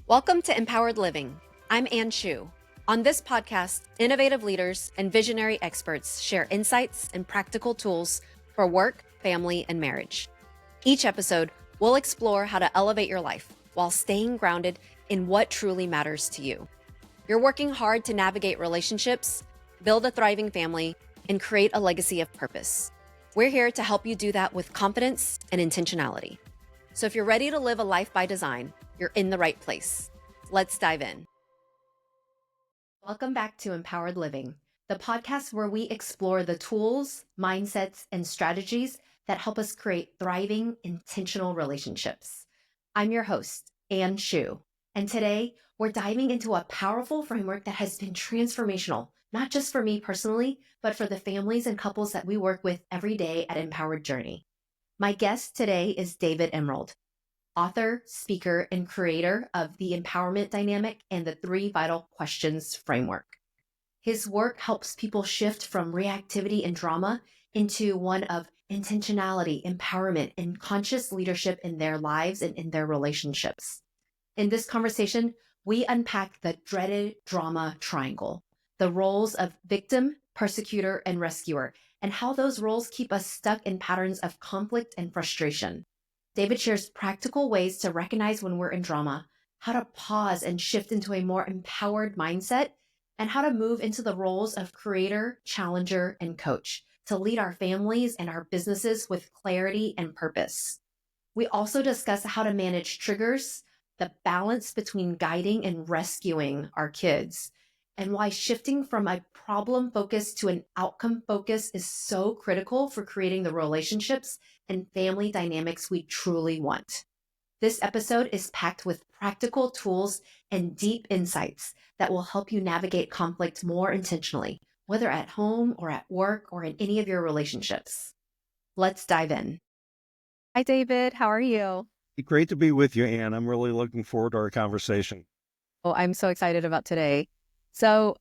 Welcome to Mpowered Living. I'm Ann Sheu. On this podcast, innovative leaders and visionary experts share insights and practical tools for work, family, and marriage. Each episode, we'll explore how to elevate your life while staying grounded in what truly matters to you. You're working hard to navigate relationships, build a thriving family, and create a legacy of purpose. We're here to help you do that with confidence and intentionality. So if you're ready to live a life by design, you're in the right place. Let's dive in. Welcome back to Mpowered Living, the podcast where we explore the tools, mindsets, and strategies that help us create thriving, intentional relationships. I'm your host, Ann Sheu, and today we're diving into a powerful framework that has been transformational, not just for me personally, but for the families and couples that we work with every day at Empowered Journey. My guest today is David Emerald, author, speaker, and creator of The Empowerment Dynamic and the 3 Vital Questions framework. His work helps people shift from reactivity and drama into one of intentionality, empowerment, and conscious leadership in their lives and in their relationships. In this conversation, we unpack the dreaded drama triangle, the roles of victim, persecutor, and rescuer, and how those roles keep us stuck in patterns of conflict and frustration. David shares practical ways to recognize when we're in drama, how to pause and shift into a more empowered mindset, and how to move into the roles of creator, challenger, and coach to lead our families and our businesses with clarity and purpose. We also discuss how to manage triggers, the balance between guiding and rescuing our kids, and why shifting from a problem focus to an outcome focus is so critical for creating the relationships and family dynamics we truly want. This episode is packed with practical tools and deep insights that will help you navigate conflict more intentionally, whether at home or at work or in any of your relationships. Let's dive in. Hi, David. How are you? Great to be with you, Ann. I'm really looking forward to our conversation. Oh, I'm so excited about today. So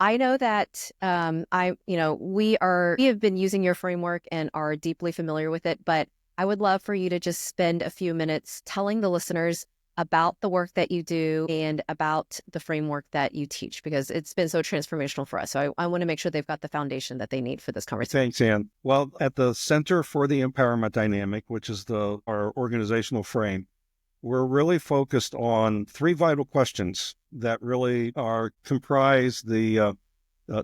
I know that we have been using your framework and are deeply familiar with it, but I would love for you to just spend a few minutes telling the listeners about the work that you do and about the framework that you teach, because it's been so transformational for us. So I want to make sure they've got the foundation that they need for this conversation. Thanks, Ann. Well, at the Center for the Empowerment Dynamic, which is our organizational frame, we're really focused on 3 vital questions that really comprise the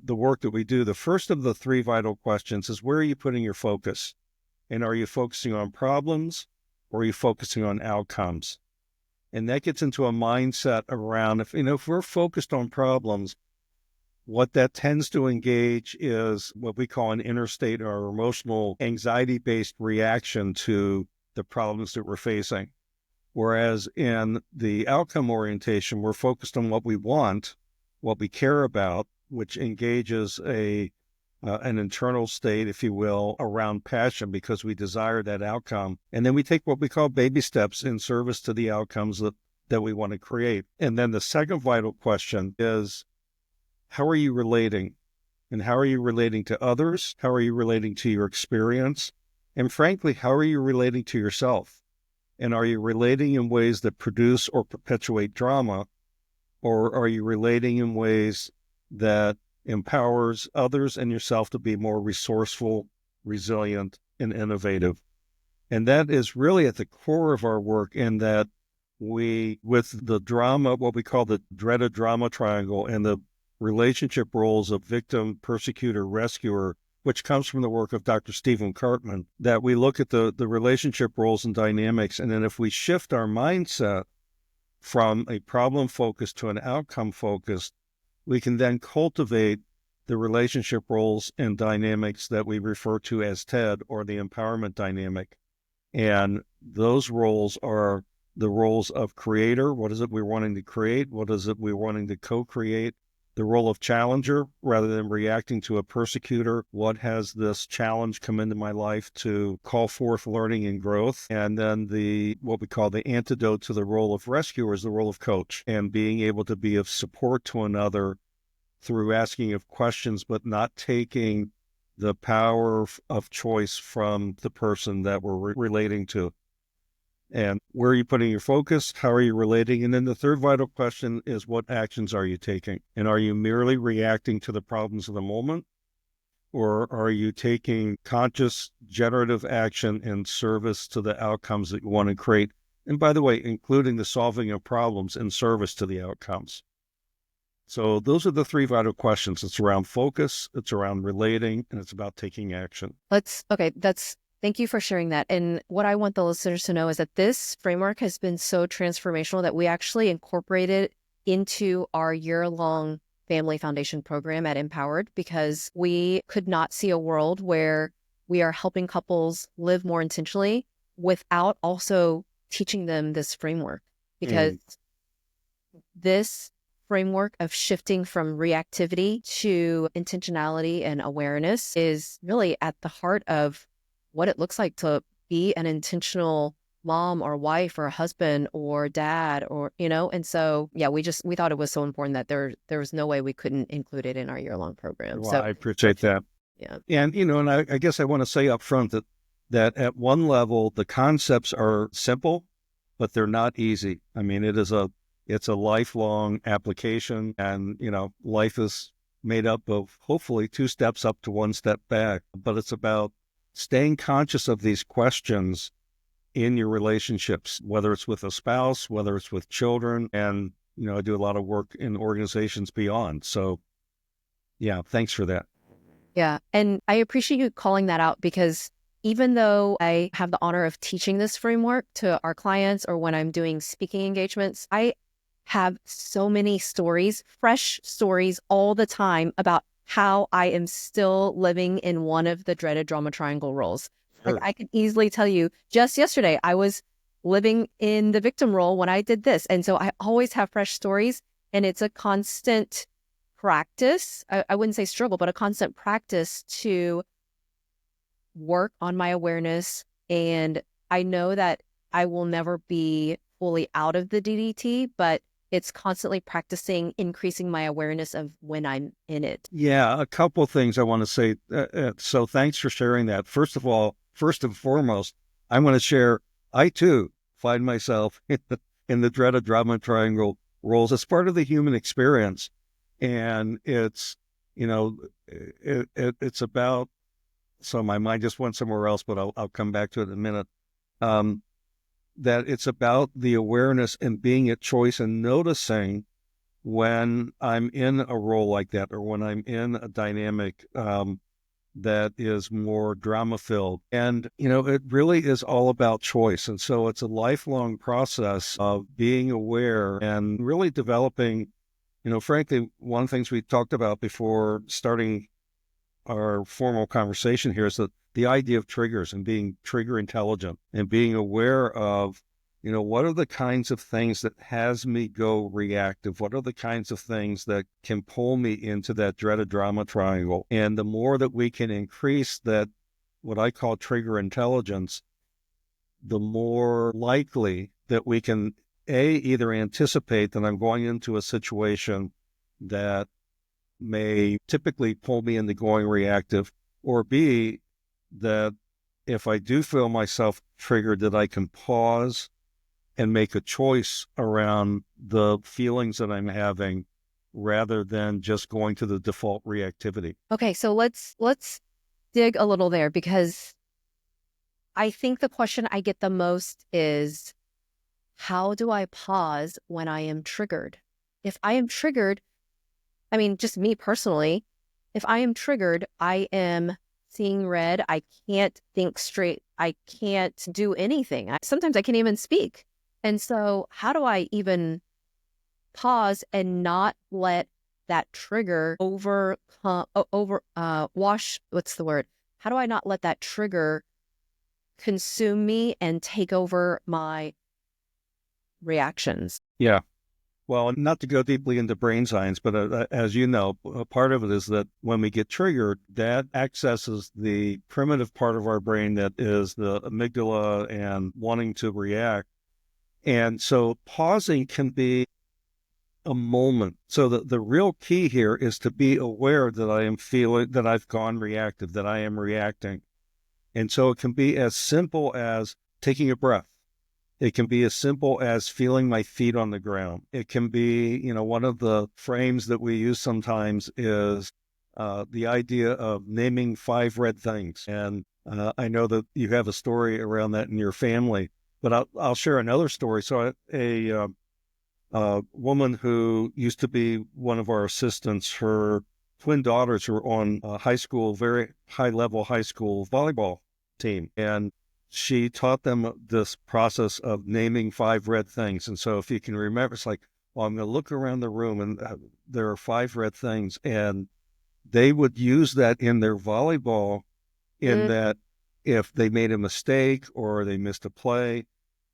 work that we do. The first of the 3 vital questions is, where are you putting your focus? And are you focusing on problems or are you focusing on outcomes? And that gets into a mindset around, if we're focused on problems, what that tends to engage is what we call an interstate or emotional anxiety-based reaction to the problems that we're facing. Whereas in the outcome orientation, we're focused on what we want, what we care about, which engages an internal state, if you will, around passion, because we desire that outcome. And then we take what we call baby steps in service to the outcomes that we want to create. And then the second vital question is, how are you relating? And how are you relating to others? How are you relating to your experience? And frankly, how are you relating to yourself? And are you relating in ways that produce or perpetuate drama? Or are you relating in ways that empowers others and yourself to be more resourceful, resilient, and innovative? And that is really at the core of our work, in that with the drama, what we call the dreaded drama triangle, and the relationship roles of victim, persecutor, rescuer, which comes from the work of Dr. Stephen Cartman, that we look at the relationship roles and dynamics. And then if we shift our mindset from a problem focus to an outcome focus, we can then cultivate the relationship roles and dynamics that we refer to as TED, or the empowerment dynamic. And those roles are the roles of creator. What is it we're wanting to create? What is it we're wanting to co-create? The role of challenger, rather than reacting to a persecutor. What has this challenge come into my life to call forth learning and growth? And then what we call the antidote to the role of rescuer is the role of coach, and being able to be of support to another through asking of questions, but not taking the power of choice from the person that we're relating to. And where are you putting your focus? How are you relating? And then the third vital question is, what actions are you taking? And are you merely reacting to the problems of the moment? Or are you taking conscious generative action in service to the outcomes that you want to create? And by the way, including the solving of problems in service to the outcomes. So those are the three vital questions. It's around focus, it's around relating, and it's about taking action. Thank you for sharing that. And what I want the listeners to know is that this framework has been so transformational that we actually incorporated into our year-long Family Foundation program at Mpowered, because we could not see a world where we are helping couples live more intentionally without also teaching them this framework. Because this framework of shifting from reactivity to intentionality and awareness is really at the heart of what it looks like to be an intentional mom or wife or husband or dad, or, and so, yeah, we thought it was so important that there was no way we couldn't include it in our year-long program. Well, So I appreciate that. yeah. And, and I guess I want to say up front that at one level, the concepts are simple, but they're not easy. I mean, it's a lifelong application, and, life is made up of hopefully 2 steps up to 1 step back, but it's about staying conscious of these questions in your relationships, whether it's with a spouse, whether it's with children. And, I do a lot of work in organizations beyond. So yeah, thanks for that. Yeah. And I appreciate you calling that out, because even though I have the honor of teaching this framework to our clients or when I'm doing speaking engagements, I have so many stories, fresh stories all the time about how I am still living in one of the dreaded drama triangle roles. Like, I could easily tell you, just yesterday, I was living in the victim role when I did this. And so I always have fresh stories, and it's a constant practice. I wouldn't say struggle, but a constant practice to work on my awareness. And I know that I will never be fully out of the DDT, but it's constantly practicing increasing my awareness of when I'm in it. Yeah, a couple of things I want to say. So thanks for sharing that. First of all, first and foremost, I want to share, I too find myself in the dreaded drama triangle roles as part of the human experience. And it's, it's about, so my mind just went somewhere else, but I'll come back to it in a minute. That it's about the awareness and being at choice and noticing when I'm in a role like that, or when I'm in a dynamic that is more drama filled. And, it really is all about choice. And so it's a lifelong process of being aware and really developing, frankly, one of the things we talked about before starting our formal conversation here is that the idea of triggers and being trigger intelligent and being aware of, what are the kinds of things that has me go reactive? What are the kinds of things that can pull me into that dreaded drama triangle? And the more that we can increase that, what I call trigger intelligence, the more likely that we can either anticipate that I'm going into a situation that may typically pull me into going reactive, or B, that if I do feel myself triggered, that I can pause and make a choice around the feelings that I'm having rather than just going to the default reactivity. Okay, so let's dig a little there, because I think the question I get the most is, how do I pause when I am triggered? If I am triggered, I mean, just me personally, if I am triggered, I am seeing red. I can't think straight. I can't do anything. Sometimes I can't even speak. And so how do I even pause and not let that trigger wash, what's the word? How do I not let that trigger consume me and take over my reactions? Yeah. Well, not to go deeply into brain science, but as you know, a part of it is that when we get triggered, that accesses the primitive part of our brain that is the amygdala and wanting to react. And so pausing can be a moment. So the real key here is to be aware that I am feeling that I've gone reactive, that I am reacting. And so it can be as simple as taking a breath. It can be as simple as feeling my feet on the ground. It can be, one of the frames that we use sometimes is the idea of naming 5 red things. And I know that you have a story around that in your family, but I'll share another story. So a woman who used to be one of our assistants, her twin daughters were on a very high level high school volleyball team. And she taught them this process of naming 5 red things. And so if you can remember, it's like, well, I'm going to look around the room and there are 5 red things. And they would use that in their volleyball in that if they made a mistake or they missed a play,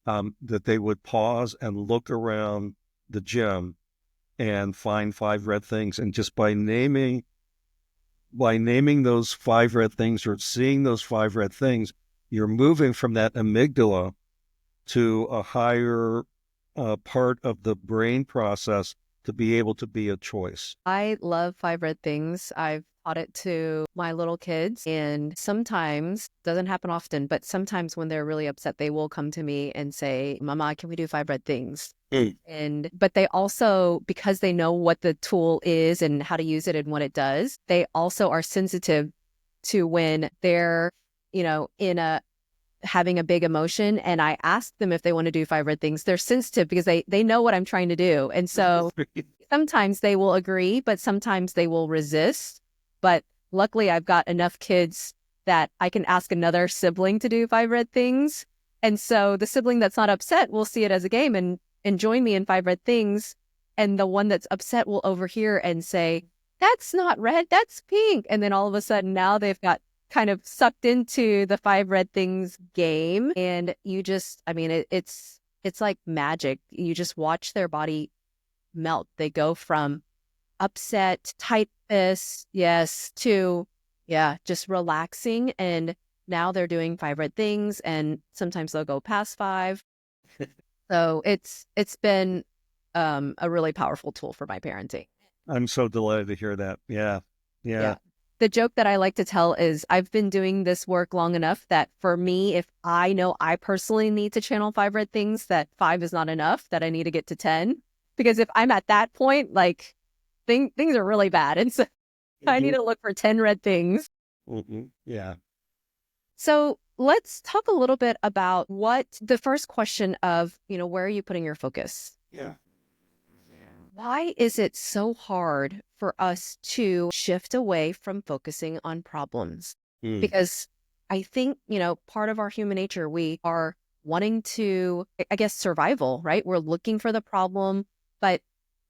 that they would pause and look around the gym and find 5 red things. And just by naming those 5 red things or seeing those 5 red things, you're moving from that amygdala to a higher part of the brain process to be able to be a choice. I love 5 red things. I've taught it to my little kids, and sometimes, doesn't happen often, but sometimes when they're really upset, they will come to me and say, Mama, can we do 5 red things? But they also, because they know what the tool is and how to use it and what it does, they also are sensitive to when they're, having a big emotion, and I ask them if they want to do 5 red things. They're sensitive because they know what I'm trying to do. And so sometimes they will agree, but sometimes they will resist. But luckily I've got enough kids that I can ask another sibling to do 5 red things. And so the sibling that's not upset will see it as a game and join me in 5 red things. And the one that's upset will overhear and say, that's not red, that's pink. And then all of a sudden now they've got kind of sucked into the 5 red things game. And you just, it's like magic. You just watch their body melt. They go from upset, tight fist, yes, to, just relaxing. And now they're doing 5 red things, and sometimes they'll go past 5. So it's been a really powerful tool for my parenting. I'm so delighted to hear that. Yeah. The joke that I like to tell is I've been doing this work long enough that for me, if I know I personally need to channel 5 red things, that 5 is not enough, that I need to get to 10. Because if I'm at that point, like things are really bad. And so I need to look for 10 red things. Yeah. So let's talk a little bit about what the first question of, where are you putting your focus? Yeah. Why is it so hard for us to shift away from focusing on problems? Because I think, part of our human nature, we are wanting to, I guess, survival, right? We're looking for the problem. But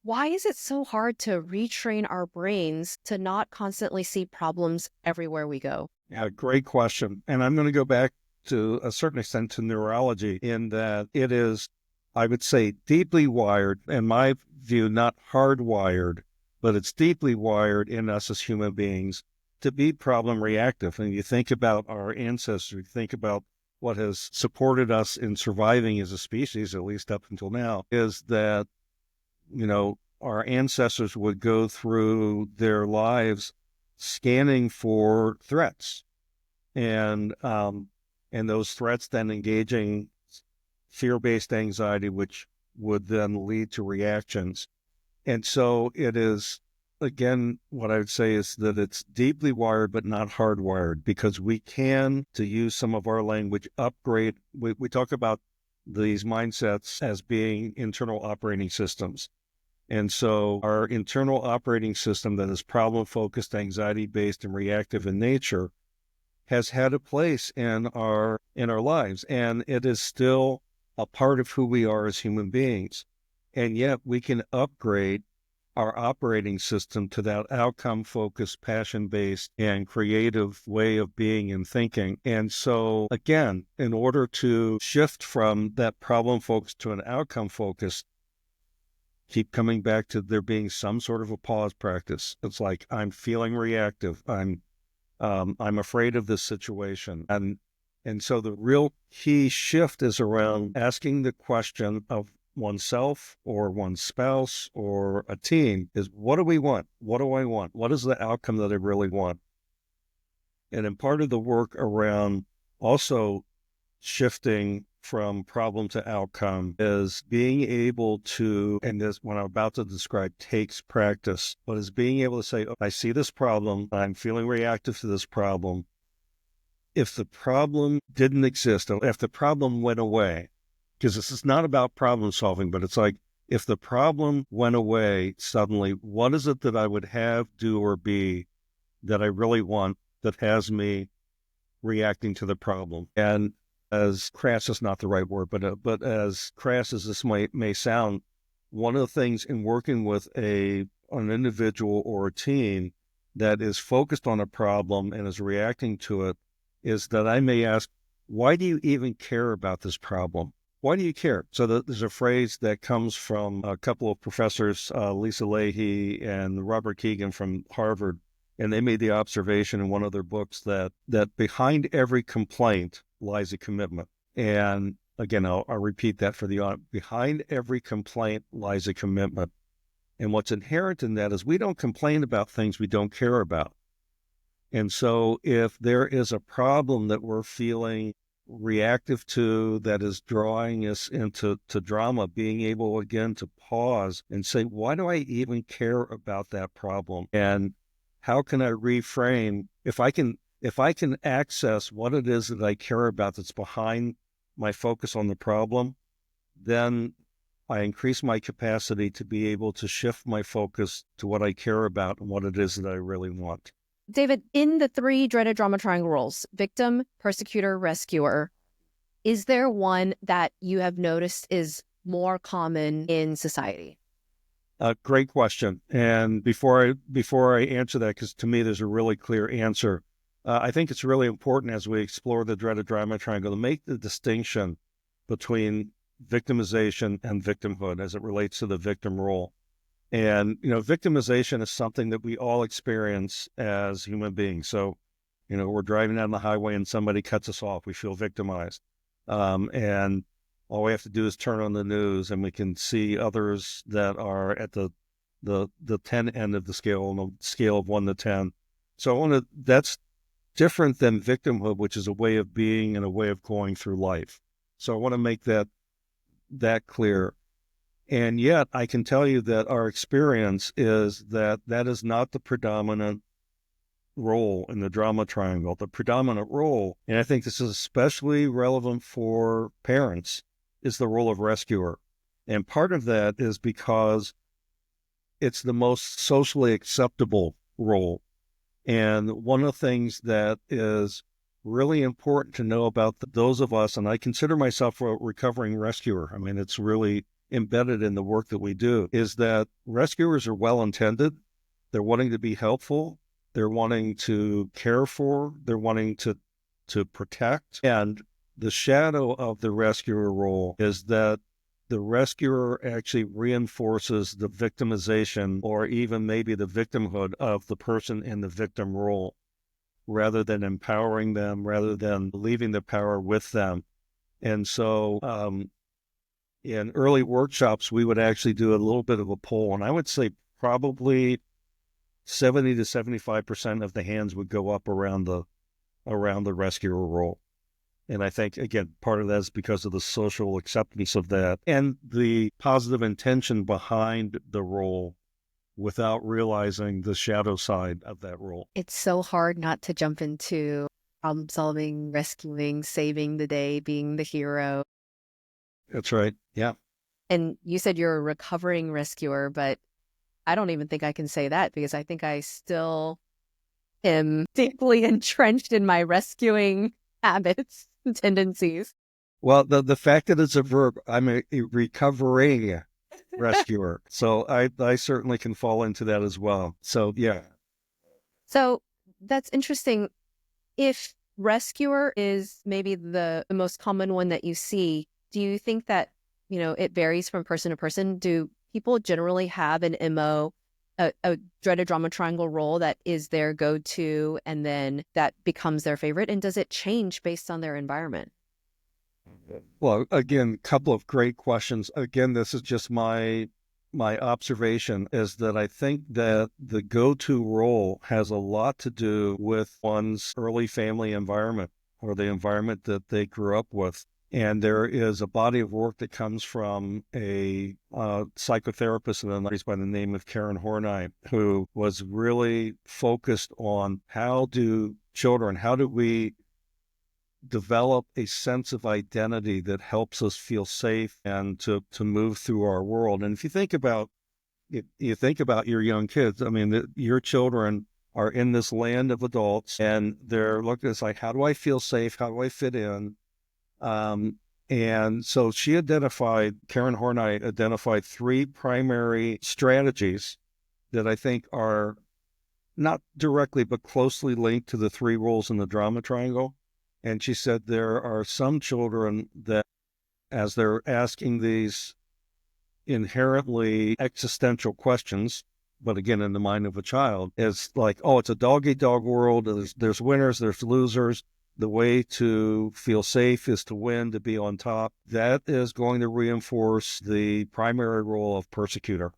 why is it so hard to retrain our brains to not constantly see problems everywhere we go? Yeah, great question. And I'm going to go back to a certain extent to neurology in that it is, I would say, deeply wired, in my view, not hardwired, but it's deeply wired in us as human beings to be problem reactive. And you think about our ancestors, you think about what has supported us in surviving as a species, at least up until now, is that, our ancestors would go through their lives scanning for threats and those threats then engaging fear-based anxiety, which would then lead to reactions. And so it is, again, what I would say is that it's deeply wired, but not hardwired, because we can, to use some of our language, upgrade. We talk about these mindsets as being internal operating systems. And so our internal operating system that is problem-focused, anxiety-based, and reactive in nature has had a place in our lives. And it is still a part of who we are as human beings. And yet we can upgrade our operating system to that outcome-focused, passion-based, and creative way of being and thinking. And so, again, in order to shift from that problem-focused to an outcome-focused, keep coming back to there being some sort of a pause practice. It's like, I'm feeling reactive. I'm afraid of this situation. And so the real key shift is around asking the question of oneself or one's spouse or a team is, what do we want? What do I want? What is the outcome that I really want? And in part of the work around also shifting from problem to outcome is being able to, and this, what I'm about to describe takes practice, but is being able to say, oh, I see this problem, I'm feeling reactive to this problem. If the problem didn't exist, if the problem went away, because this is not about problem solving, but it's like, if the problem went away suddenly, what is it that I would have, do, or be that I really want that has me reacting to the problem? And as crass is not the right word, but as crass as this may sound, one of the things in working with an individual or a team that is focused on a problem and is reacting to it is that I may ask, why do you even care about this problem? Why do you care? So there's a phrase that comes from a couple of professors, Lisa Leahy and Robert Keegan from Harvard, and they made the observation in one of their books that behind every complaint lies a commitment. And again, I'll repeat that for the audience. Behind every complaint lies a commitment. And what's inherent in that is we don't complain about things we don't care about. And so if there is a problem that we're feeling reactive to that is drawing us into drama, being able again to pause and say, why do I even care about that problem? And how can I reframe? If I can access what it is that I care about that's behind my focus on the problem, then I increase my capacity to be able to shift my focus to what I care about and what it is that I really want. David, in the 3 dreaded drama triangle roles, victim, persecutor, rescuer, is there one that you have noticed is more common in society? Great question. And before I answer that, because to me there's a really clear answer, I think it's really important as we explore the dreaded drama triangle to make the distinction between victimization and victimhood as it relates to the victim role. And, victimization is something that we all experience as human beings. So, we're driving down the highway and somebody cuts us off. We feel victimized. And all we have to do is turn on the news and we can see others that are at the 10 end of the scale, on the scale of 1 to 10. So that's different than victimhood, which is a way of being and a way of going through life. So I want to make that clear. And yet I can tell you that our experience is that is not the predominant role in the drama triangle. The predominant role, and I think this is especially relevant for parents, is the role of rescuer. And part of that is because it's the most socially acceptable role. And one of the things that is really important to know about those of us, and I consider myself a recovering rescuer. I mean, it's really embedded in the work that we do, is that rescuers are well-intended. They're wanting to be helpful. They're wanting to care for. They're wanting to protect. And the shadow of the rescuer role is that the rescuer actually reinforces the victimization or even maybe the victimhood of the person in the victim role, rather than empowering them, rather than leaving the power with them. And so in early workshops, we would actually do a little bit of a poll, and I would say probably 70 to 75% of the hands would go up around the rescuer role. And I think, again, part of that is because of the social acceptance of that and the positive intention behind the role without realizing the shadow side of that role. It's so hard not to jump into problem solving, rescuing, saving the day, being the hero. That's right. Yeah. And you said you're a recovering rescuer, but I don't even think I can say that because I think I still am deeply entrenched in my rescuing habits and tendencies. Well, the fact that it's a verb, I'm a recovering rescuer. So I certainly can fall into that as well. So, yeah. So that's interesting. If rescuer is maybe the most common one that you see, do you think that, it varies from person to person? Do people generally have an MO, a dreaded drama triangle role that is their go-to and then that becomes their favorite? And does it change based on their environment? Well, again, a couple of great questions. Again, this is just my observation is that I think that the go-to role has a lot to do with one's early family environment or the environment that they grew up with. And there is a body of work that comes from a psychotherapist in the 90s by the name of Karen Horney, who was really focused on how do we develop a sense of identity that helps us feel safe and to move through our world. And if you think about your young kids, I mean, your children are in this land of adults and they're looking at it's like, how do I feel safe? How do I fit in? And so Karen Horney identified three primary strategies that I think are not directly, but closely linked to the three roles in the drama triangle. And she said there are some children that, as they're asking these inherently existential questions, but again, in the mind of a child, it's like, oh, it's a dog-eat-dog world. There's winners, there's losers. The way to feel safe is to win, to be on top. That is going to reinforce the primary role of persecutor.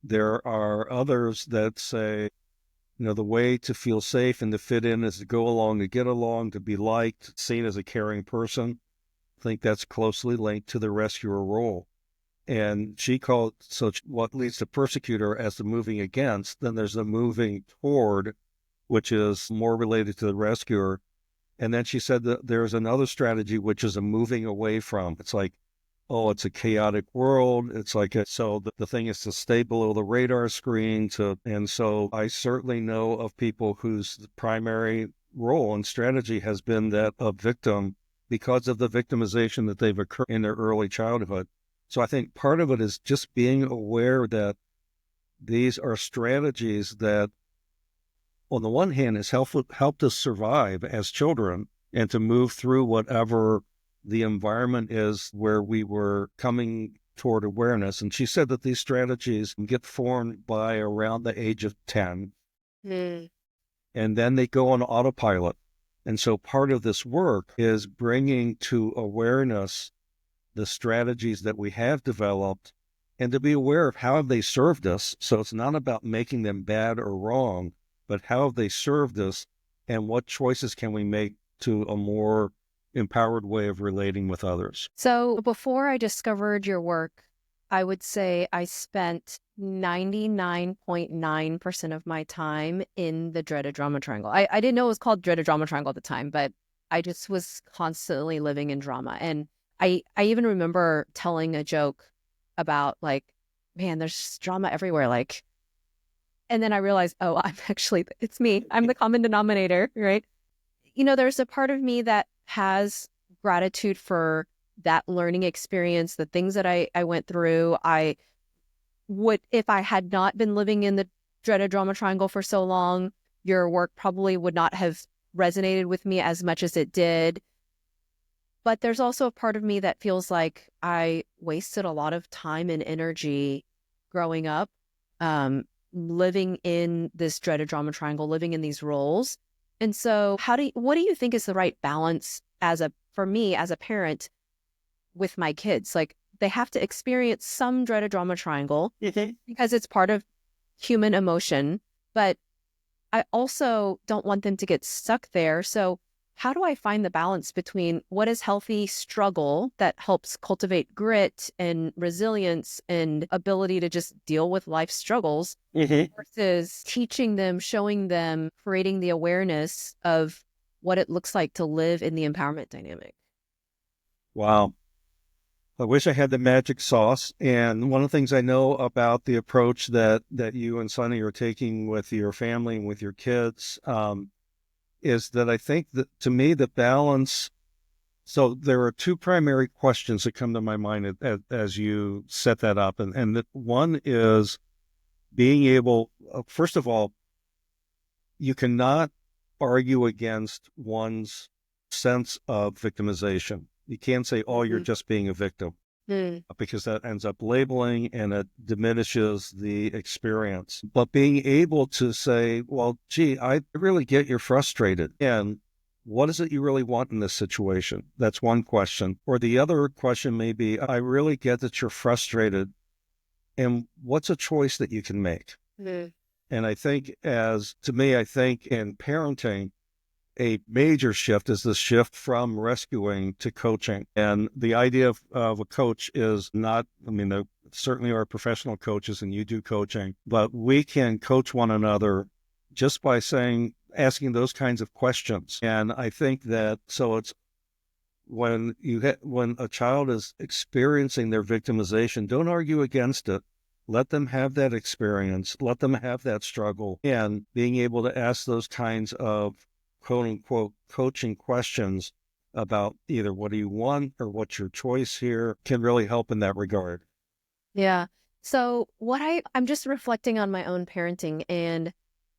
There are others that say, the way to feel safe and to fit in is to go along, to get along, to be liked, seen as a caring person. I think that's closely linked to the rescuer role. And she called, what leads to persecutor as the moving against, then there's the moving toward, which is more related to the rescuer. And then she said that there's another strategy, which is a moving away from. It's like, oh, it's a chaotic world. It's like, so the thing is to stay below the radar screen. And so I certainly know of people whose primary role and strategy has been that of victim because of the victimization that they've occurred in their early childhood. So I think part of it is just being aware that these are strategies that, on the one hand, has helped us survive as children and to move through whatever the environment is where we were coming toward awareness. And she said that these strategies get formed by around the age of 10, and then they go on autopilot. And so part of this work is bringing to awareness the strategies that we have developed and to be aware of how have they served us. So it's not about making them bad or wrong, but how have they served us and what choices can we make to a more empowered way of relating with others. So before I discovered your work, I would say I spent 99.9% of my time in the dreaded drama triangle. I didn't know it was called dreaded drama triangle at the time, but I just was constantly living in drama. And I even remember telling a joke about like, man, there's drama everywhere. Like, and then I realized, oh, it's me. I'm the common denominator, right? There's a part of me that has gratitude for that learning experience, the things that I went through. I would, if I had not been living in the dreaded drama triangle for so long, your work probably would not have resonated with me as much as it did. But there's also a part of me that feels like I wasted a lot of time and energy growing up, living in this dreaded drama triangle, living in these roles. And so what do you think is the right balance for me as a parent with my kids? Like, they have to experience some dreaded drama triangle because it's part of human emotion, but I also don't want them to get stuck there. So how do I find the balance between what is healthy struggle that helps cultivate grit and resilience and ability to just deal with life struggles versus teaching them, showing them, creating the awareness of what it looks like to live in the empowerment dynamic? Wow. I wish I had the magic sauce. And one of the things I know about the approach that you and Sonny are taking with your family and with your kids, is that I think that, to me, the balance. So there are two primary questions that come to my mind as you set that up. And that one is being able, first of all, you cannot argue against one's sense of victimization. You can't say, oh, you're just being a victim, because that ends up labeling and it diminishes the experience. But being able to say, well, gee, I really get you're frustrated. And what is it you really want in this situation? That's one question. Or the other question may be, I really get that you're frustrated. And what's a choice that you can make? And I think I think in parenting, a major shift is the shift from rescuing to coaching. And the idea of a coach is not, I mean, there certainly are professional coaches and you do coaching, but we can coach one another just by asking those kinds of questions. And I think that, so it's when when a child is experiencing their victimization, don't argue against it. Let them have that experience, let them have that struggle, and being able to ask those kinds of quote unquote coaching questions about either what do you want or what's your choice here can really help in that regard. Yeah. So I'm just reflecting on my own parenting, and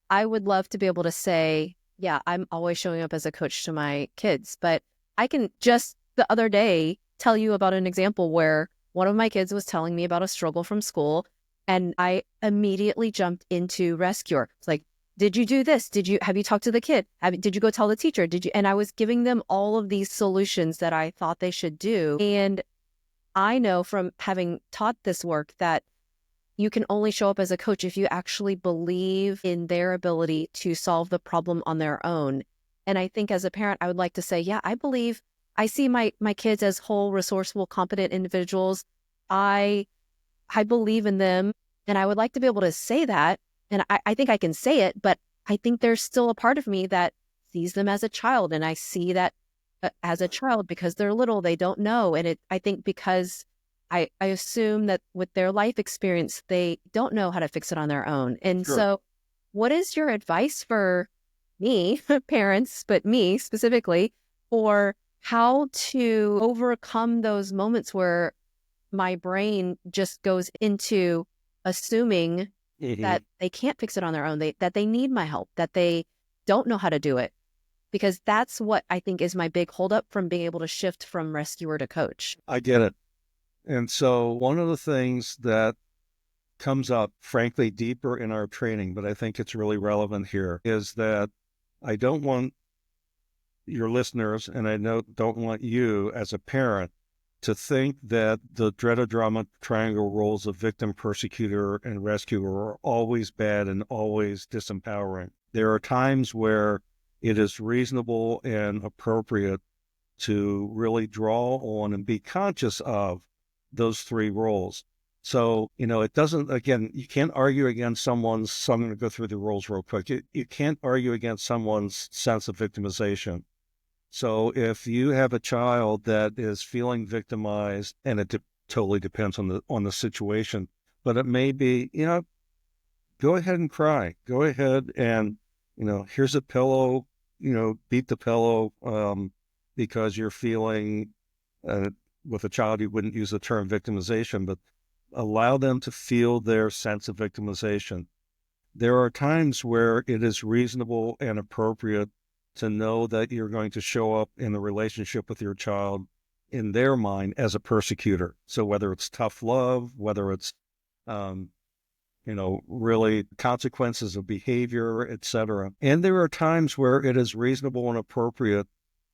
I would love to be able to say, yeah, I'm always showing up as a coach to my kids, but I can just the other day tell you about an example where one of my kids was telling me about a struggle from school, and I immediately jumped into rescuer. It's like, did you do this? Have you talked to the kid? Did you go tell the teacher? And I was giving them all of these solutions that I thought they should do. And I know from having taught this work that you can only show up as a coach if you actually believe in their ability to solve the problem on their own. And I think as a parent, I would like to say, yeah, I see my kids as whole, resourceful, competent individuals. I believe in them, and I would like to be able to say that. And I think I can say it, but I think there's still a part of me that sees them as a child. And I see that as a child because they're little, they don't know. And I think because I assume that with their life experience, they don't know how to fix it on their own. And Sure. so what is your advice for me, parents, but me specifically, for how to overcome those moments where my brain just goes into assuming that they can't fix it on their own, that they need my help, that they don't know how to do it? Because that's what I think is my big holdup from being able to shift from rescuer to coach. I get it. And so one of the things that comes up, frankly, deeper in our training, but I think it's really relevant here, is that I don't want your listeners, and don't want you as a parent to think that the dreaded drama triangle roles of victim, persecutor, and rescuer are always bad and always disempowering. There are times where it is reasonable and appropriate to really draw on and be conscious of those three roles. So, it doesn't, again, you can't argue against so I'm going to go through the roles real quick. You can't argue against someone's sense of victimization. So if you have a child that is feeling victimized, and it totally depends on the situation, but it may be, go ahead and cry. Go ahead and, here's a pillow, beat the pillow, because you're feeling, with a child, you wouldn't use the term victimization, but allow them to feel their sense of victimization. There are times where it is reasonable and appropriate to know that you're going to show up in the relationship with your child in their mind as a persecutor. So whether it's tough love, whether it's, really consequences of behavior, etc. And there are times where it is reasonable and appropriate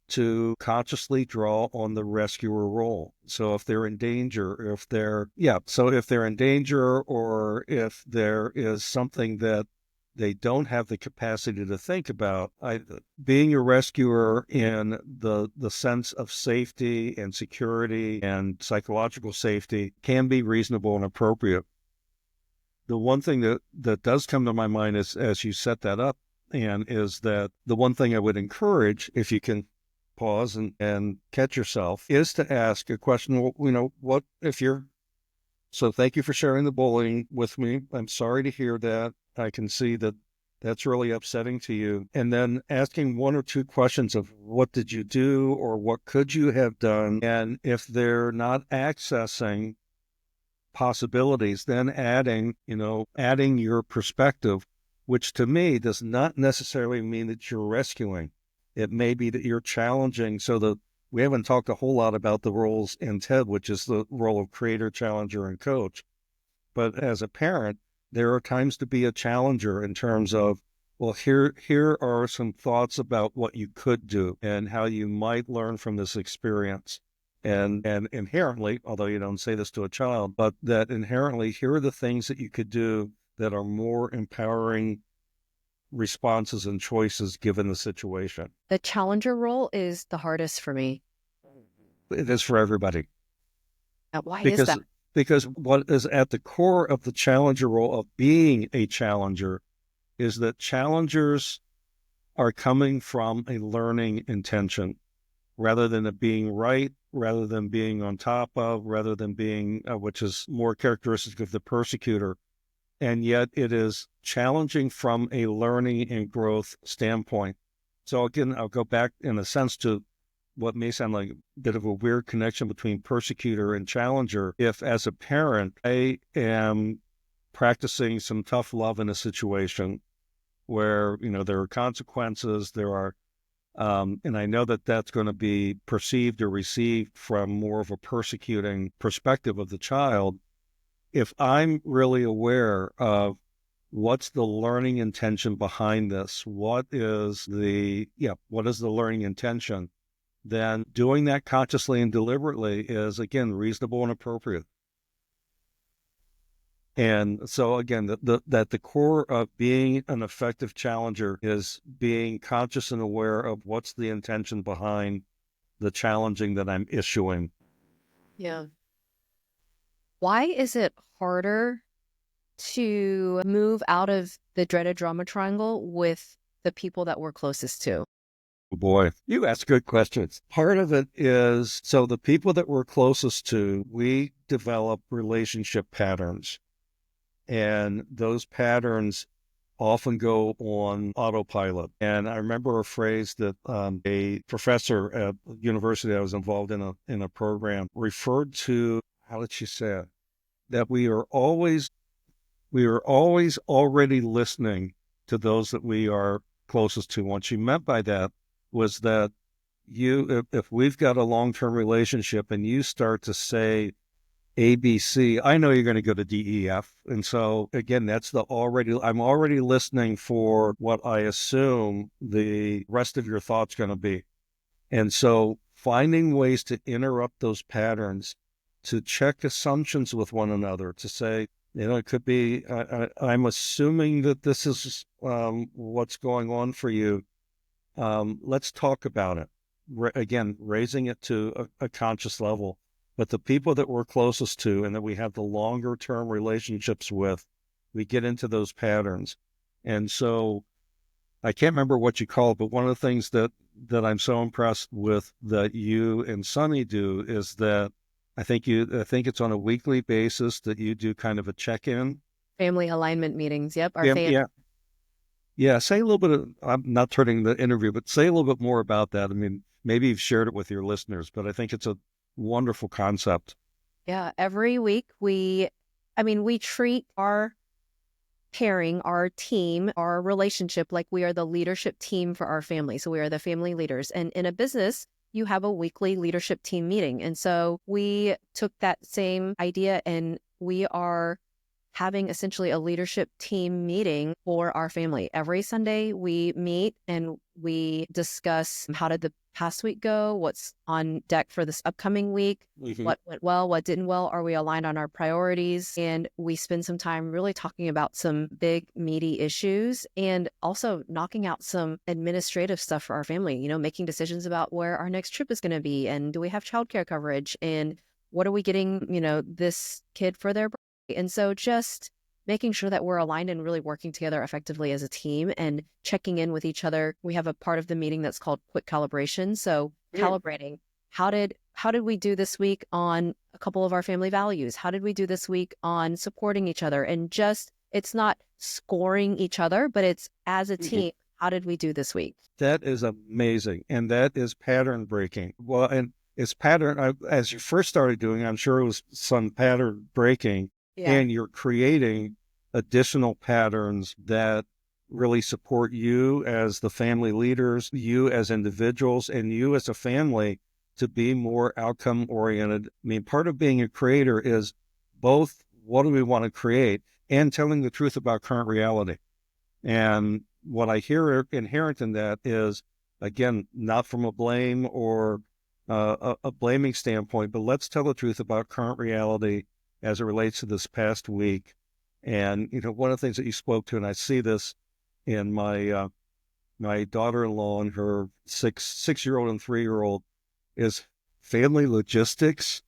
to consciously draw on the rescuer role. So if they're in danger, if they're in danger, or if there is something that they don't have the capacity to think about, being a rescuer in the sense of safety and security and psychological safety can be reasonable and appropriate. The one thing that does come to my mind is, as you set that up, Ann, is that the one thing I would encourage, if you can pause and catch yourself, is to ask a question. Well, what if you're, so thank you for sharing the bullying with me. I'm sorry to hear that. I can see that that's really upsetting to you. And then asking one or two questions of what did you do or what could you have done? And if they're not accessing possibilities, then adding your perspective, which to me does not necessarily mean that you're rescuing. It may be that you're challenging. So we haven't talked a whole lot about the roles in TED, which is the role of creator, challenger, and coach. But as a parent, there are times to be a challenger in terms of, well, here are some thoughts about what you could do and how you might learn from this experience. And inherently, although you don't say this to a child, but that inherently, here are the things that you could do that are more empowering responses and choices given the situation. The challenger role is the hardest for me. It is for everybody. Why is Because that? because what is at the core of the challenger role of being a challenger is that challengers are coming from a learning intention rather than it being right, rather than being on top of, rather than being, which is more characteristic of the persecutor. And yet it is challenging from a learning and growth standpoint. So again, I'll go back in a sense to what may sound like a bit of a weird connection between persecutor and challenger. If as a parent, I am practicing some tough love in a situation where, there are consequences, and I know that that's going to be perceived or received from more of a persecuting perspective of the child. If I'm really aware of what's the learning intention behind this, what is the learning intention, then doing that consciously and deliberately is, again, reasonable and appropriate. And so again, that the core of being an effective challenger is being conscious and aware of what's the intention behind the challenging that I'm issuing. Yeah. Why is it harder to move out of the dreaded drama triangle with the people that we're closest to? Boy, you ask good questions. Part of it is, so the people that we're closest to, we develop relationship patterns. And those patterns often go on autopilot. And I remember a phrase that a professor at the university I was involved in a program referred to. How did she say it? That we are always already listening to those that we are closest to. What she meant by that was that if we've got a long-term relationship and you start to say ABC, I know you're going to go to DEF. And so again, I'm already listening for what I assume the rest of your thought's going to be. And so finding ways to interrupt those patterns, to check assumptions with one another, to say, it could be, I'm assuming that this is what's going on for you. Let's talk about it. Again, raising it to a conscious level. But the people that we're closest to and that we have the longer term relationships with, we get into those patterns. And so I can't remember what you call it, but one of the things that I'm so impressed with that you and Sunny do is that I think it's on a weekly basis that you do kind of a check-in. Family alignment meetings. Yep. Yeah. Say a little bit I'm not turning the interview, but say a little bit more about that. I mean, maybe you've shared it with your listeners, but I think it's a wonderful concept. Yeah. Every week we treat our pairing, our team, our relationship like we are the leadership team for our family. So we are the family leaders. And in a business, you have a weekly leadership team meeting. And so we took that same idea and we are having essentially a leadership team meeting for our family. Every Sunday we meet and we discuss how did the past week go, what's on deck for this upcoming week, what went well, what didn't well, are we aligned on our priorities? And we spend some time really talking about some big meaty issues and also knocking out some administrative stuff for our family, making decisions about where our next trip is going to be and do we have childcare coverage and what are we getting, this kid for their birthday? And so just making sure that we're aligned and really working together effectively as a team and checking in with each other. We have a part of the meeting that's called quick calibration. So calibrating, how did we do this week on a couple of our family values? How did we do this week on supporting each other? And just, it's not scoring each other, but it's as a team, how did we do this week? That is amazing. And that is pattern breaking. Well, and it's pattern, as you first started doing, I'm sure it was some pattern breaking. Yeah. And you're creating additional patterns that really support you as the family leaders, you as individuals, and you as a family to be more outcome oriented. I mean, part of being a creator is both what do we want to create and telling the truth about current reality. And what I hear inherent in that is, again, not from a blame or a blaming standpoint, but let's tell the truth about current reality as it relates to this past week. And, one of the things that you spoke to, and I see this And my daughter-in-law and her six-year-old and 3-year-old is family logistics,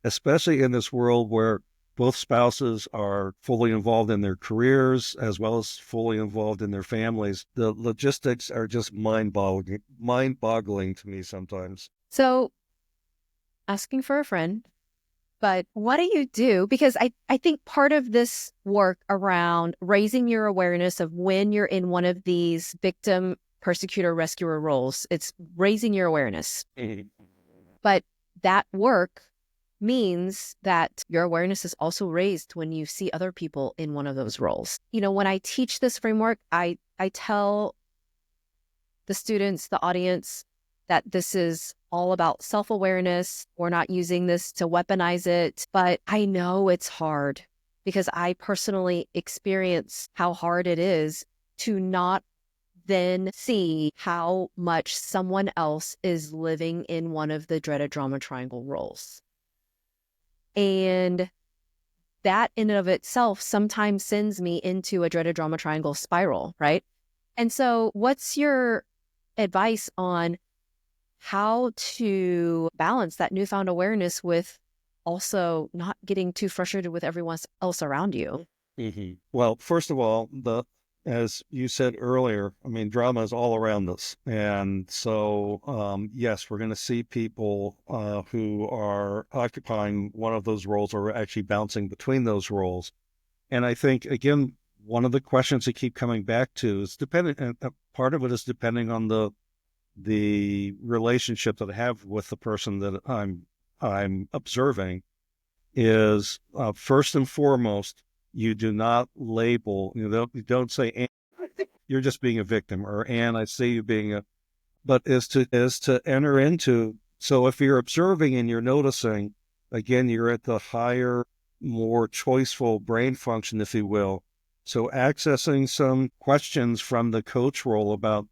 especially in this world where both spouses are fully involved in their careers as well as fully involved in their families. The logistics are just mind-boggling to me sometimes. So asking for a friend, but what do you do? Because I think part of this work around raising your awareness of when you're in one of these victim, persecutor, rescuer roles, it's raising your awareness. Mhm. But that work means that your awareness is also raised when you see other people in one of those roles. You know, when I teach this framework, I tell the students, the audience, that this is all about self-awareness. We're not using this to weaponize it, but I know it's hard because I personally experience how hard it is to not then see how much someone else is living in one of the dreaded drama triangle roles. And that in and of itself sometimes sends me into a dreaded drama triangle spiral, right? And so what's your advice on how to balance that newfound awareness with also not getting too frustrated with everyone else around you? Mm-hmm. Well, first of all, as you said earlier, I mean, drama is all around us. And so, yes, we're going to see people who are occupying one of those roles or actually bouncing between those roles. And I think, again, one of the questions that keep coming back to is part of it is depending on the relationship that I have with the person that I'm observing is first and foremost, you do not label, you don't say, Ann, you're just being a victim, or Ann, I see you being but is to enter into. So if you're observing and you're noticing, again, you're at the higher, more choiceful brain function, if you will. So accessing some questions from the coach role about,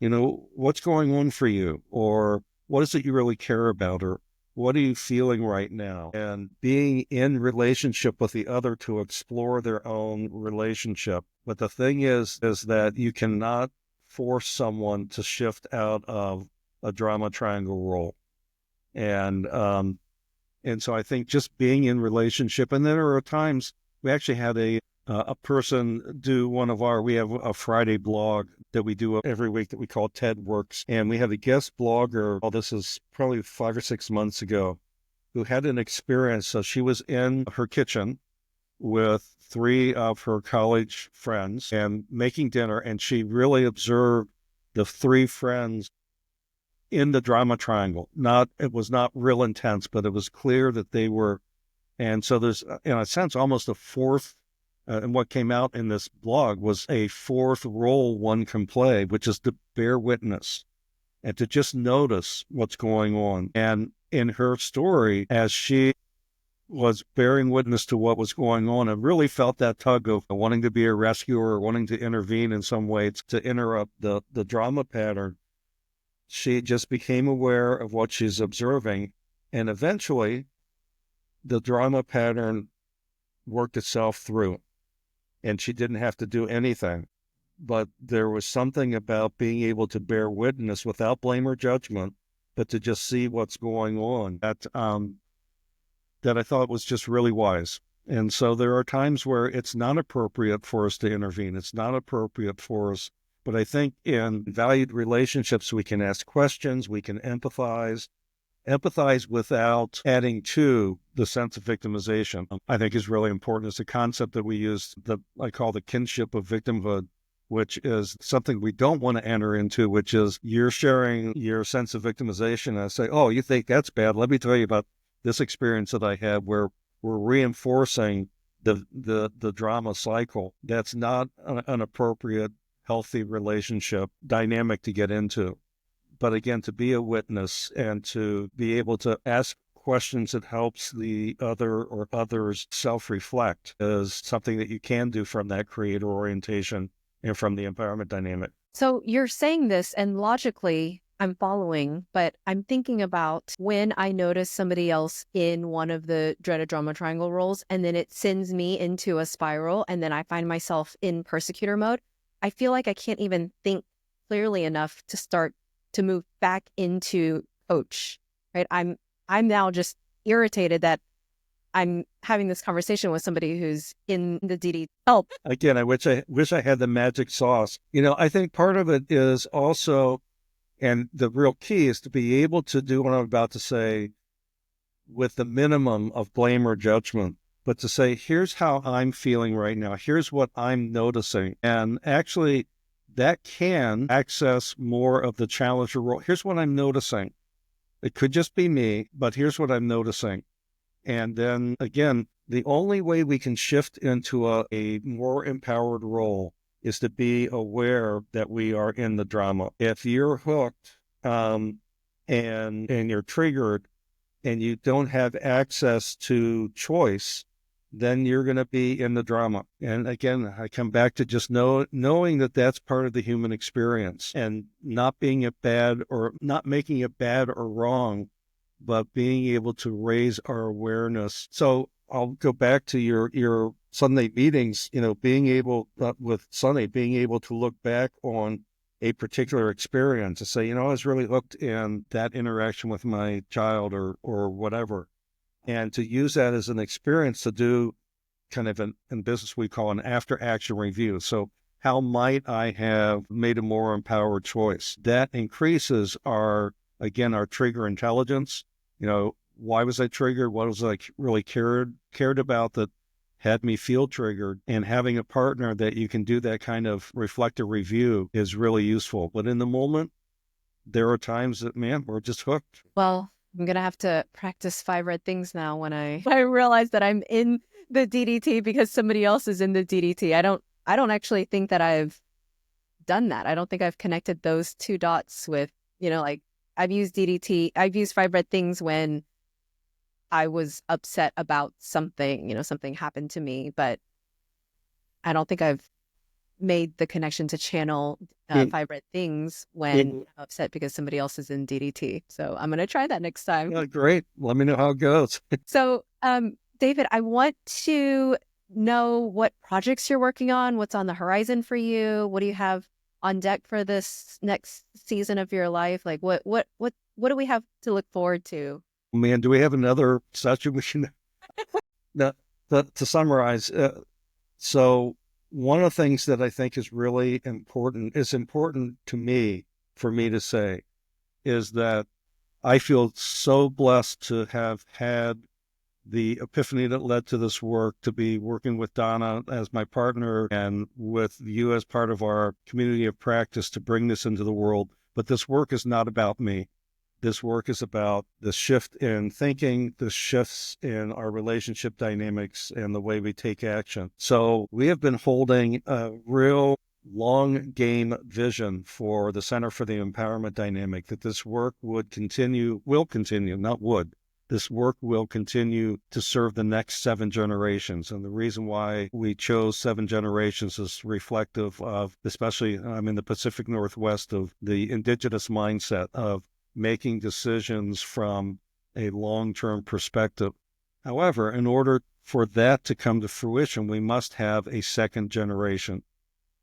what's going on for you, or what is it you really care about, or what are you feeling right now? And being in relationship with the other to explore their own relationship. But the thing is that you cannot force someone to shift out of a drama triangle role. And so I think just being in relationship, and then there are times we actually had a person do we have a Friday blog that we do every week that we call TED Works. And we had a guest blogger, this is probably 5 or 6 months ago, who had an experience. So she was in her kitchen with 3 of her college friends and making dinner. And she really observed the 3 friends in the drama triangle. It was not real intense, but it was clear that they were. And so there's, in a sense, almost a fourth, and what came out in this blog was a fourth role one can play, which is to bear witness and to just notice what's going on. And in her story, as she was bearing witness to what was going on, and really felt that tug of wanting to be a rescuer, wanting to intervene in some way to interrupt the drama pattern. She just became aware of what she's observing, and eventually the drama pattern worked itself through, and she didn't have to do anything. But there was something about being able to bear witness without blame or judgment, but to just see what's going on, that I thought was just really wise. And so there are times where it's not appropriate for us to intervene. It's not appropriate for us. But I think in valued relationships, we can ask questions, we can empathize without adding to the sense of victimization, I think is really important. It's a concept that we use that I call the kinship of victimhood, which is something we don't want to enter into, which is you're sharing your sense of victimization. And I say, oh, you think that's bad? Let me tell you about this experience that I had where we're reinforcing the drama cycle. That's not an appropriate, healthy relationship dynamic to get into. But again, to be a witness and to be able to ask questions that helps the other or others self-reflect is something that you can do from that creator orientation and from the empowerment dynamic. So you're saying this, and logically, I'm following, but I'm thinking about when I notice somebody else in one of the dreaded drama triangle roles, and then it sends me into a spiral, and then I find myself in persecutor mode. I feel like I can't even think clearly enough to start to move back into coach, right? I'm now just irritated that I'm having this conversation with somebody who's in the DD help. Again, I wish I had the magic sauce. I think part of it is also, and the real key is to be able to do what I'm about to say with the minimum of blame or judgment, but to say, here's how I'm feeling right now. Here's what I'm noticing. And actually, that can access more of the challenger role. Here's what I'm noticing. It could just be me, but here's what I'm noticing. And then again, the only way we can shift into a more empowered role is to be aware that we are in the drama. If you're hooked and you're triggered and you don't have access to choice, then you're going to be in the drama. And again, I come back to just knowing that that's part of the human experience, and not being it bad or not making it bad or wrong, but being able to raise our awareness. So I'll go back to your Sunday meetings, being able with Sunday, being able to look back on a particular experience to say, I was really hooked in that interaction with my child or whatever. And to use that as an experience to do kind of in business, we call an after action review. So how might I have made a more empowered choice? That increases our trigger intelligence. Why was I triggered? What was I really cared about that had me feel triggered? And having a partner that you can do that kind of reflective review is really useful. But in the moment, there are times that, man, we're just hooked. Well, I'm going to have to practice 5 red things now when I realize that I'm in the DDT because somebody else is in the DDT. I don't actually think that I've done that. I don't think I've connected those 2 dots with, like I've used DDT. I've used 5 red things when I was upset about something, something happened to me, but I don't think I've made the connection to channel 5 red things when I'm upset because somebody else is in DDT. So I'm going to try that next time. Yeah, great. Let me know how it goes. So, David, I want to know what projects you're working on, what's on the horizon for you. What do you have on deck for this next season of your life? Like what do we have to look forward to? Man, do we have another session we should to summarize? So one of the things that I think is really important, is important to me, for me to say, is that I feel so blessed to have had the epiphany that led to this work, to be working with Donna as my partner and with you as part of our community of practice to bring this into the world. But this work is not about me. This work is about the shift in thinking, the shifts in our relationship dynamics and the way we take action. So we have been holding a real long game vision for the Center for the Empowerment Dynamic, that this work will continue, this work will continue to serve the next 7 generations. And the reason why we chose 7 generations is reflective of, especially I'm in the Pacific Northwest, of the indigenous mindset of making decisions from a long-term perspective. However, in order for that to come to fruition, we must have a second generation.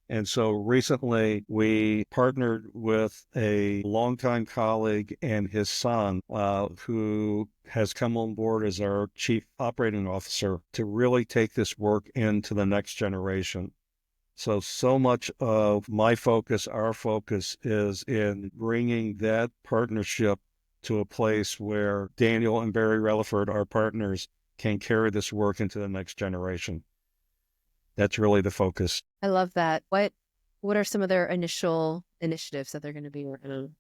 And so recently we partnered with a longtime colleague and his son, who has come on board as our chief operating officer, to really take this work into the next generation. So much of my focus, our focus, is in bringing that partnership to a place where Daniel and Barry Relaford, our partners, can carry this work into the next generation. That's really the focus. I love that. What are some of their initial initiatives that they're going to be working on?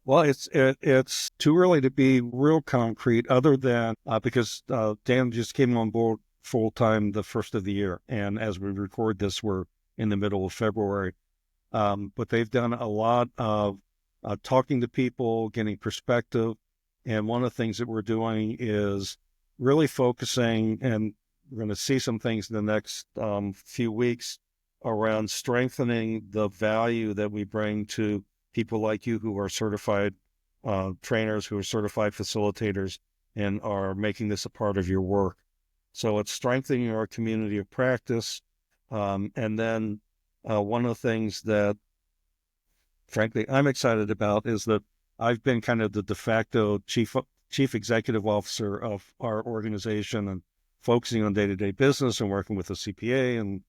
Well, it's too early to be real concrete, other than because Dan just came on board full time the first of the year, and as we record this, we're in the middle of February. But they've done a lot of talking to people, getting perspective, and one of the things that we're doing is really focusing, and we're going to see some things in the next few weeks around strengthening the value that we bring to people like you who are certified trainers, who are certified facilitators, and are making this a part of your work. So it's strengthening our community of practice. And then one of the things that, frankly, I'm excited about is that I've been kind of the de facto chief executive officer of our organization and focusing on day-to-day business and working with a CPA and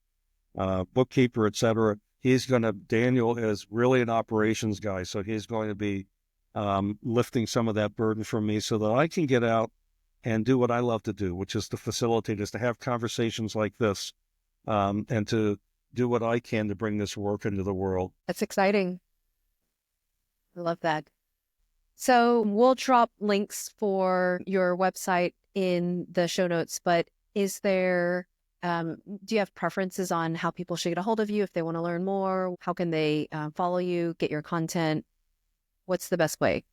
bookkeeper, et cetera. Daniel is really an operations guy, so he's going to be lifting some of that burden from me so that I can get out and do what I love to do, which is to facilitate, is to have conversations like this, and to do what I can to bring this work into the world. That's exciting. I love that. So we'll drop links for your website in the show notes, but is there, do you have preferences on how people should get a hold of you if they want to learn more? How can they follow you, get your content? What's the best way?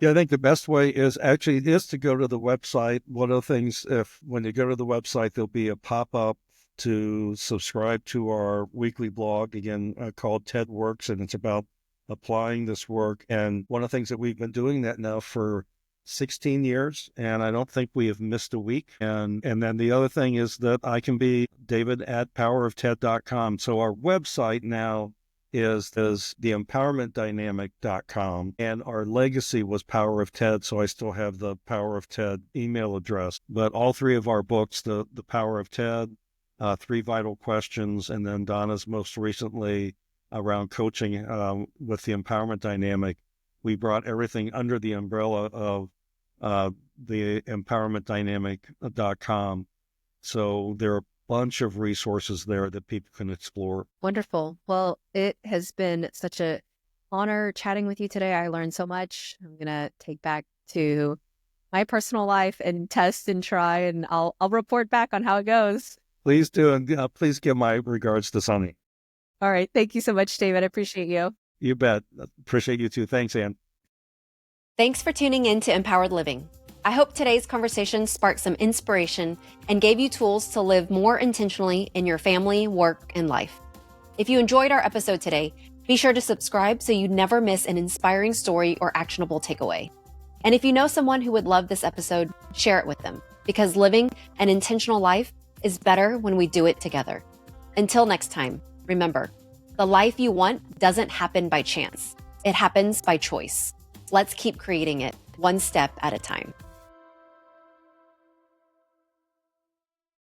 Yeah, I think the best way is to go to the website. One of the things, when you go to the website, there'll be a pop-up to subscribe to our weekly blog, again, called TED Works, and it's about applying this work. And one of the things that we've been doing that now for 16 years, and I don't think we have missed a week. And then the other thing is that I can be david@powerofted.com. So our website now is theempowermentdynamic.com, and our legacy was Power of TED, so I still have the Power of TED email address. But all three of our books, the Power of TED, 3 Vital Questions, and then Donna's most recently around coaching with the Empowerment Dynamic, we brought everything under the umbrella of the empowermentdynamic.com. So there are a bunch of resources there that people can explore. Wonderful. Well, it has been such an honor chatting with you today. I learned so much. I'm going to take back to my personal life and test and try, and I'll report back on how it goes. Please do, and please give my regards to Sunny. All right. Thank you so much, David. I appreciate you. You bet. Appreciate you too. Thanks, Ann. Thanks for tuning in to Empowered Living. I hope today's conversation sparked some inspiration and gave you tools to live more intentionally in your family, work, and life. If you enjoyed our episode today, be sure to subscribe so you never miss an inspiring story or actionable takeaway. And if you know someone who would love this episode, share it with them, because living an intentional life is better when we do it together. Until next time, remember, the life you want doesn't happen by chance. It happens by choice. Let's keep creating it one step at a time.